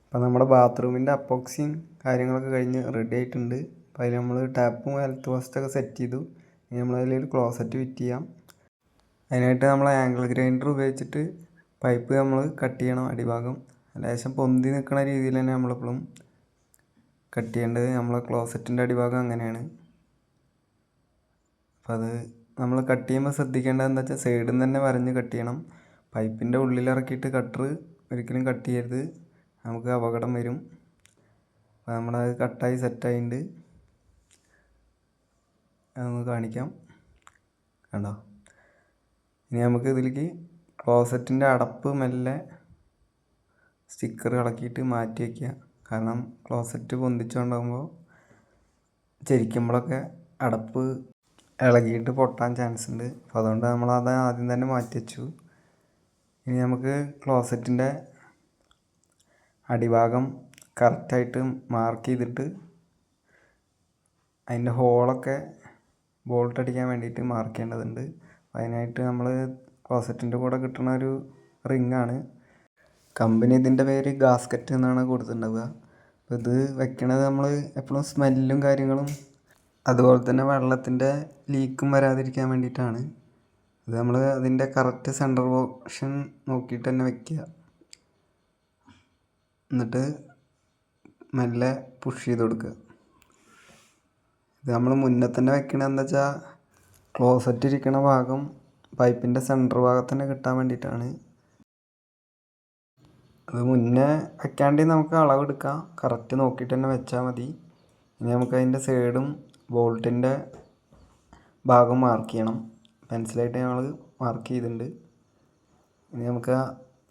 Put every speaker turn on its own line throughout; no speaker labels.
അപ്പോൾ നമ്മുടെ ബാത്റൂമിൻ്റെ അപ്പോക്സിയും കാര്യങ്ങളൊക്കെ കഴിഞ്ഞ് റെഡി ആയിട്ടുണ്ട്. അപ്പോൾ അതിൽ നമ്മൾ ടാപ്പും വലത്ത് വശത്തൊക്കെ സെറ്റ് ചെയ്തു. ഇനി നമ്മളതിലൊരു ക്ലോസറ്റ് ഫിറ്റ് ചെയ്യാം. അതിനായിട്ട് നമ്മൾ ആംഗിൾ ഗ്രൈൻഡർ ഉപയോഗിച്ചിട്ട് പൈപ്പ് നമ്മൾ കട്ട് ചെയ്യണം. അടിഭാഗം ലേശം പൊന്തി നിൽക്കുന്ന രീതിയിൽ തന്നെ നമ്മളെപ്പോഴും കട്ട് ചെയ്യേണ്ടത്. നമ്മളെ ക്ലോസറ്റിൻ്റെ അടിഭാഗം അങ്ങനെയാണ്. അപ്പോൾ അത് നമ്മൾ കട്ട് ചെയ്യുമ്പോൾ ശ്രദ്ധിക്കേണ്ടത് എന്താ വെച്ചാൽ സൈഡിൽ നിന്ന് തന്നെ വരഞ്ഞ് കട്ട് ചെയ്യണം. പൈപ്പിൻ്റെ ഉള്ളിലിറക്കിയിട്ട് കട്ടർ ഒരിക്കലും കട്ട് ചെയ്യരുത്, നമുക്ക് അപകടം വരും. അപ്പോൾ നമ്മളത് കട്ടായി സെറ്റായിട്ടുണ്ട്. അതൊന്ന് കാണിക്കാം, കണ്ടോ. ഇനി നമുക്ക് ഇതിലേക്ക് ക്ലോസറ്റിൻ്റെ അടപ്പ് മെല്ലെ സ്റ്റിക്കർ ഇളക്കിയിട്ട് മാറ്റി വയ്ക്കുക. കാരണം ക്ലോസറ്റ് പൊന്തിച്ചുകൊണ്ടാകുമ്പോൾ ചരിക്കുമ്പോഴൊക്കെ അടപ്പ് ഇളകിയിട്ട് പൊട്ടാൻ ചാൻസ് ഉണ്ട്. അപ്പോൾ അതുകൊണ്ട് നമ്മളത് ആദ്യം തന്നെ മാറ്റി വെച്ചു. ഇനി നമുക്ക് ക്ലോസറ്റിൻ്റെ അടിഭാഗം കറക്റ്റായിട്ട് മാർക്ക് ചെയ്തിട്ട് അതിൻ്റെ ഹോളൊക്കെ ബോൾട്ട് അടിക്കാൻ വേണ്ടിയിട്ട് മാർക്ക് ചെയ്യേണ്ടതുണ്ട്. അതിനായിട്ട് നമ്മൾ ക്ലോസറ്റിൻ്റെ കൂടെ കിട്ടുന്ന ഒരു റിങ്ങാണ്. കമ്പനി ഇതിൻ്റെ പേര് ഗാസ്കറ്റ് എന്നാണ് കൊടുത്തിട്ടുണ്ടാവുക. അപ്പോൾ ഇത് വെക്കണത് നമ്മൾ എപ്പോഴും സ്മെല്ലും കാര്യങ്ങളും അതുപോലെ തന്നെ വെള്ളത്തിൻ്റെ ലീക്കും വരാതിരിക്കാൻ വേണ്ടിയിട്ടാണ്. ഇത് നമ്മൾ അതിൻ്റെ കറക്റ്റ് സെൻറ്റർ പോർഷൻ നോക്കിയിട്ട് തന്നെ വെക്കുക. എന്നിട്ട് മെല്ലെ പുഷ് ചെയ്ത് കൊടുക്കുക. ഇത് നമ്മൾ മുന്നേ തന്നെ വെക്കണത് എന്താ വെച്ചാൽ ക്ലോസറ്റ് ഇരിക്കണ ഭാഗം പൈപ്പിൻ്റെ സെൻറ്റർ ഭാഗത്ത് തന്നെ കിട്ടാൻ വേണ്ടിയിട്ടാണ്. അത് മുന്നേ വെക്കാണ്ട് നമുക്ക് അളവെടുക്കാം, കറക്റ്റ് നോക്കിയിട്ട് തന്നെ വെച്ചാൽ മതി. ഇനി നമുക്ക് അതിൻ്റെ സൈഡും ബോൾട്ടിൻ്റെ ഭാഗം മാർക്ക് ചെയ്യണം. പെൻസിലായിട്ട് ഞങ്ങൾ മാർക്ക് ചെയ്തിട്ടുണ്ട്. ഇനി നമുക്ക്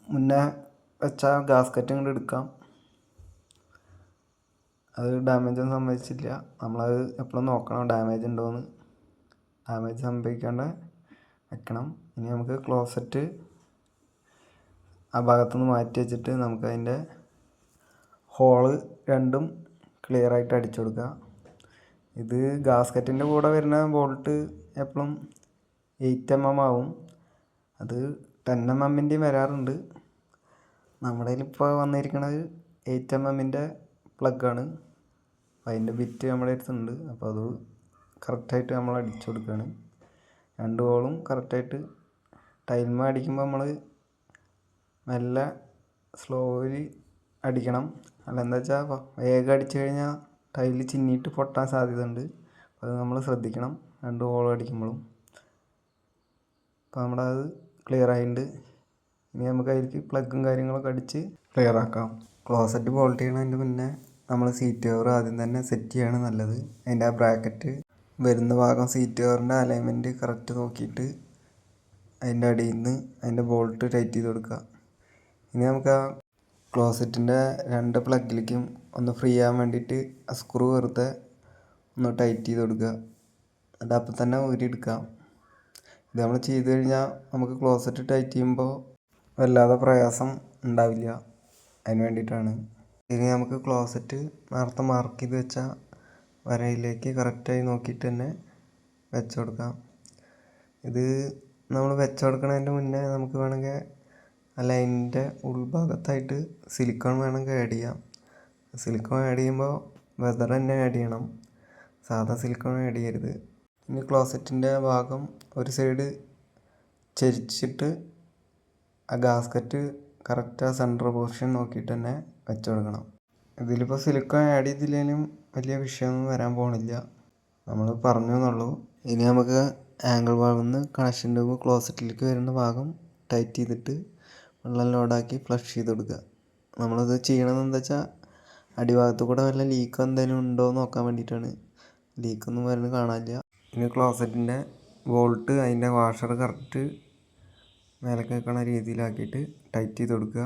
മുന്നേ വെച്ച ഗാസ്കറ്റ് ഇങ്ങോട്ട് എടുക്കാം. അത് ഡാമേജൊന്നും സംഭവിച്ചില്ല. നമ്മളത് എപ്പോഴും നോക്കണം ഡാമേജ് ഉണ്ടോയെന്ന്. ഡാമേജ് സംഭവിക്കാണ്ട് വെക്കണം. ഇനി നമുക്ക് ക്ലോസറ്റ് ആ ഭാഗത്തുനിന്ന് മാറ്റി വെച്ചിട്ട് നമുക്ക് അതിൻ്റെ ഹോള് രണ്ടും ക്ലിയറായിട്ട് അടിച്ചു കൊടുക്കുക. ഇത് ഗാസ്കറ്റിൻ്റെ കൂടെ വരുന്ന ബോൾട്ട് എപ്പോഴും 8mm ആവും. അത് 10mmൻ്റെയും വരാറുണ്ട്. നമ്മുടെ കയ്യിലിപ്പോൾ വന്നിരിക്കുന്നത് 8mmൻ്റെ പ്ലഗാണ്. അതിൻ്റെ ബിറ്റ് നമ്മുടെ അടുത്തുണ്ട്. അപ്പോൾ അത് കറക്റ്റായിട്ട് നമ്മൾ അടിച്ചു കൊടുക്കുകയാണ്. രണ്ട് ഹോളും കറക്റ്റായിട്ട് ടൈൽമ അടിക്കുമ്പോൾ നമ്മൾ മെല്ലെ സ്ലോലി അടിക്കണം. അല്ല എന്താ വെച്ചാൽ വേഗം അടിച്ചു കഴിഞ്ഞാൽ ടൈല് ചിന്നിയിട്ട് പൊട്ടാൻ സാധ്യതയുണ്ട്. അത് നമ്മൾ ശ്രദ്ധിക്കണം രണ്ട് ഹോളും അടിക്കുമ്പോഴും. അപ്പോൾ നമ്മളത് ക്ലിയർ ആയിട്ടുണ്ട്. ഇനി നമുക്ക് അതിലേക്ക് പ്ലഗും കാര്യങ്ങളൊക്കെ അടിച്ച് ക്ലിയർ ആക്കാം. ക്ലോസറ്റ് ബോൾട്ട് ചെയ്യണതിൻ്റെ മുന്നേ നമ്മൾ സീറ്റ് കവർ ആദ്യം തന്നെ സെറ്റ് ചെയ്യാണ് നല്ലത്. അതിൻ്റെ ആ ബ്രാക്കറ്റ് വരുന്ന ഭാഗം സീറ്റ് കവറിൻ്റെ അലൈൻമെൻറ്റ് കറക്റ്റ് നോക്കിയിട്ട് അതിൻ്റെ അടിയിൽ നിന്ന് അതിൻ്റെ ബോൾട്ട് ടൈറ്റ് ചെയ്ത് കൊടുക്കുക. ഇനി നമുക്ക് ആ ക്ലോസറ്റിൻ്റെ രണ്ട് പ്ലഗിലേക്കും ഒന്ന് ഫ്രീ ആകാൻ വേണ്ടിയിട്ട് ആ സ്ക്രൂ വെറുതെ ഒന്ന് ടൈറ്റ് ചെയ്ത് കൊടുക്കുക. എന്നിട്ട് അപ്പം തന്നെ ഊരിയെടുക്കാം. ഇത് നമ്മൾ ചെയ്ത് കഴിഞ്ഞാൽ നമുക്ക് ക്ലോസറ്റ് ടൈറ്റ് ചെയ്യുമ്പോൾ വല്ലാതെ പ്രയാസം ഉണ്ടാവില്ല. അതിന് വേണ്ടിയിട്ടാണ്. ഇനി നമുക്ക് ക്ലോസറ്റ് നേരത്തെ മാർക്ക് ചെയ്ത് വെച്ച വരയിലേക്ക് കറക്റ്റായി നോക്കിയിട്ട് തന്നെ വെച്ച് കൊടുക്കാം. ഇത് നമ്മൾ വെച്ച് കൊടുക്കുന്നതിൻ്റെ മുന്നേ നമുക്ക് വേണമെങ്കിൽ ആ ലൈനിൻ്റെ ഉൾഭാഗത്തായിട്ട് സിലിക്കോൺ വേണമെങ്കിൽ ആഡ് ചെയ്യാം. സിലിക്കോൺ ആഡ് ചെയ്യുമ്പോൾ വെതർ തന്നെ ആഡ് ചെയ്യണം, സാധാ സിലിക്കോൺ ആഡ് ചെയ്യരുത്. ഇനി ക്ലോസറ്റിൻ്റെ ഭാഗം ഒരു സൈഡ് ചരിച്ചിട്ട് ആ ഗാസ്കറ്റ് കറക്റ്റ് ആ സെൻറ്റർ പൊസിഷൻ നോക്കിയിട്ട് തന്നെ വെച്ച് കൊടുക്കണം. ഇതിലിപ്പോൾ സിലിക്കോൺ ആഡ് ചെയ്തില്ലെങ്കിലും വലിയ വിഷയമൊന്നും വരാൻ പോണില്ല, നമ്മൾ പറഞ്ഞു എന്നുള്ളൂ. ഇനി നമുക്ക് ആംഗിൾ വാൾവിൽ നിന്ന് കണക്ഷൻ ട്യൂബ് ക്ലോസറ്റിലേക്ക് വരുന്ന ഭാഗം ടൈറ്റ് ചെയ്തിട്ട് വെള്ളം ലോഡാക്കി ഫ്ലഷ് ചെയ്ത് കൊടുക്കുക. നമ്മളത് ചെയ്യണമെന്ന് എന്താ വെച്ചാൽ അടിഭാഗത്ത് കൂടെ വല്ല ലീക്ക് എന്തെങ്കിലും ഉണ്ടോ എന്ന് നോക്കാൻ വേണ്ടിയിട്ടാണ്. ലീക്കൊന്നും വരുന്നത് കാണാനില്ല. ഇനി ക്ലോസറ്റിൻ്റെ ബോൾട്ട് അതിൻ്റെ വാഷർ കറക്റ്റ് മേലേക്ക് നിൽക്കുന്ന രീതിയിലാക്കിയിട്ട് ടൈറ്റ് ചെയ്ത് കൊടുക്കുക.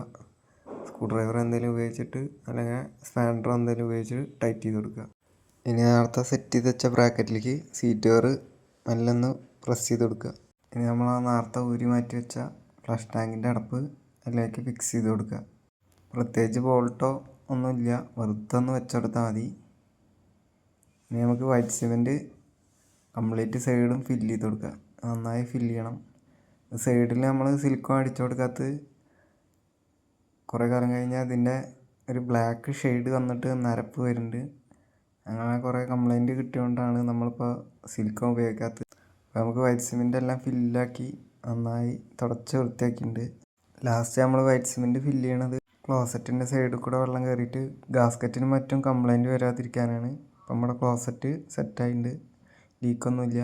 സ്ക്രൂ ഡ്രൈവർ എന്തെങ്കിലും ഉപയോഗിച്ചിട്ട് അല്ലെങ്കിൽ സ്പാൻഡർ എന്തെങ്കിലും ഉപയോഗിച്ച് ടൈറ്റ് ചെയ്ത് കൊടുക്കുക. ഇനി നേരത്തെ സെറ്റ് ചെയ്ത് വെച്ച ബ്രാക്കറ്റിലേക്ക് സീറ്റ് കവർ മെല്ലെ ഒന്ന് പ്രസ് ചെയ്ത് കൊടുക്കുക. ഇനി നമ്മൾ ആ നേരത്തെ ഊരി മാറ്റി വെച്ച ഫ്ലഷ് ടാങ്കിൻ്റെ അടപ്പ് അതിലേക്ക് ഫിക്സ് ചെയ്ത് കൊടുക്കുക. പ്രത്യേകിച്ച് ബോൾട്ടോ ഒന്നുമില്ല, വെറുതെ ഒന്ന് വെച്ചെടുത്താൽ മതി. ഇനി നമുക്ക് വൈറ്റ് സിമെൻറ്റ് കംപ്ലീറ്റ് സൈഡും ഫില്ല് ചെയ്ത് കൊടുക്കുക. നന്നായി ഫില്ല് ചെയ്യണം. സൈഡിൽ നമ്മൾ സിലിക്കോൺ അടിച്ചു കൊടുക്കാത്തത് കുറേ കാലം കഴിഞ്ഞാൽ അതിൻ്റെ ഒരു ബ്ലാക്ക് ഷെയ്ഡ് വന്നിട്ട് നരപ്പ് വരുന്നുണ്ട്. അങ്ങനെ കുറേ കംപ്ലൈൻറ്റ് കിട്ടിയതുകൊണ്ടാണ് നമ്മളിപ്പോൾ സിലിക്കോൺ ഉപയോഗിക്കാത്തത്. അപ്പോൾ നമുക്ക് വൈറ്റ് സിമെൻ്റ് എല്ലാം ഫില്ലാക്കി നന്നായി തുടച്ച് വൃത്തിയാക്കിയിട്ടുണ്ട്. ലാസ്റ്റ് നമ്മൾ വൈറ്റ് സിമെൻറ്റ് ഫില്ല് ചെയ്യണത് ക്ലോസറ്റിൻ്റെ സൈഡിൽ കൂടെ വെള്ളം കയറിയിട്ട് ഗാസ്കറ്റിനും മറ്റും കംപ്ലൈൻറ്റ് വരാതിരിക്കാനാണ്. അപ്പോൾ നമ്മുടെ ക്ലോസറ്റ് സെറ്റായിട്ടുണ്ട്, ലീക്കൊന്നുമില്ല.